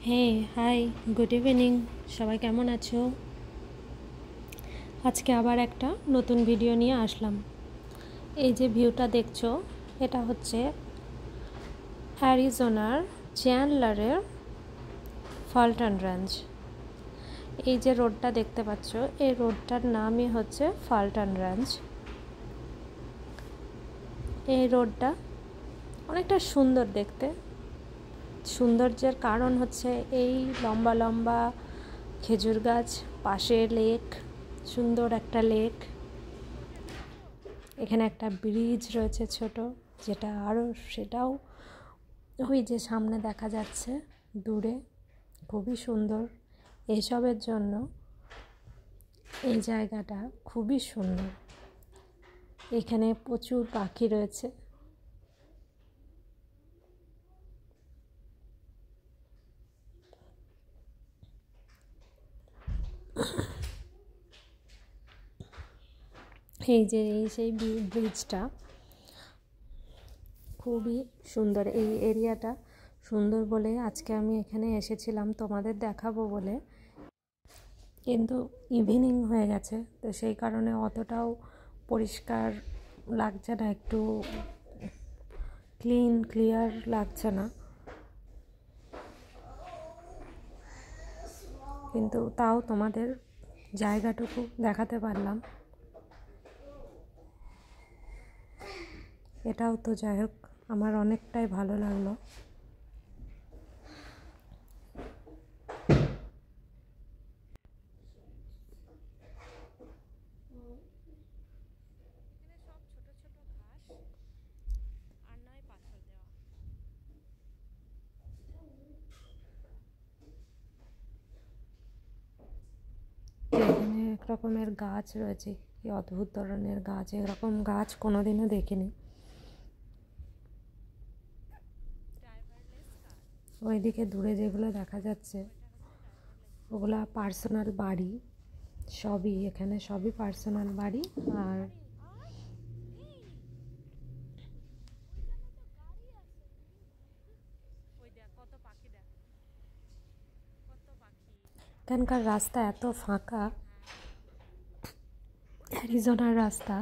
High, good evening. সবাই কেমন আছো? আজকে আবার একটা নতুন ভিডিও নিয়ে আসলাম। এই যে ভিউটা দেখছো, এটা হচ্ছে অ্যারিজোনার চ্যান্ডলারের ফাল্টন রেঞ্জ। এই যে রোডটা দেখতে পাচ্ছ, এই রোডটার নামই হচ্ছে ফাল্টন রেঞ্জ। এই রোডটা অনেকটা সুন্দর দেখতে। সৌন্দর্যের কারণ হচ্ছে এই লম্বা লম্বা খেজুর গাছ, পাশে লেক, সুন্দর একটা লেক। এখানে একটা ব্রিজ রয়েছে ছোট, যেটা সেটাও ওই যে সামনে দেখা যাচ্ছে দূরে, খুবই সুন্দর। এইসবের জন্য এই জায়গাটা খুবই সুন্দর। এখানে প্রচুর পাখি রয়েছে। এই সেই ব্রিজটা খুবই সুন্দর। এই এরিয়াটা সুন্দর বলে আজকে আমি এখানে এসেছিলাম তোমাদের দেখাবো বলে, কিন্তু ইভিনিং হয়ে গেছে, তো সেই কারণে অতটাও পরিষ্কার লাগছে না, একটু ক্লিয়ার লাগছে না, কিন্তু তাও তোমাদের জায়গাটুকু দেখাতে পারলাম। এটাও তো যাই হোক, আমার অনেকটাই ভালো লাগলো। এখানে এক রকমের গাছ রয়েছে, কি অদ্ভুত ধরনের গাছ, এরকম গাছ কোনোদিনও দেখিনি। ওইদিকে দূরে যেগুলো দেখা যাচ্ছে ওগুলা পার্সোনাল বাড়ি, এখানে সবই পার্সোনাল বাড়ি। আর এখানকার রাস্তা এত ফাঁকা, অ্যারিজোনার রাস্তা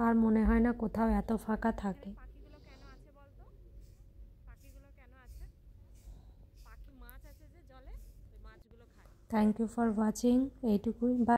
আর মনে হয় না কোথাও এত ফাঁকা থাকে। Thank you for watching. এইটুকুই।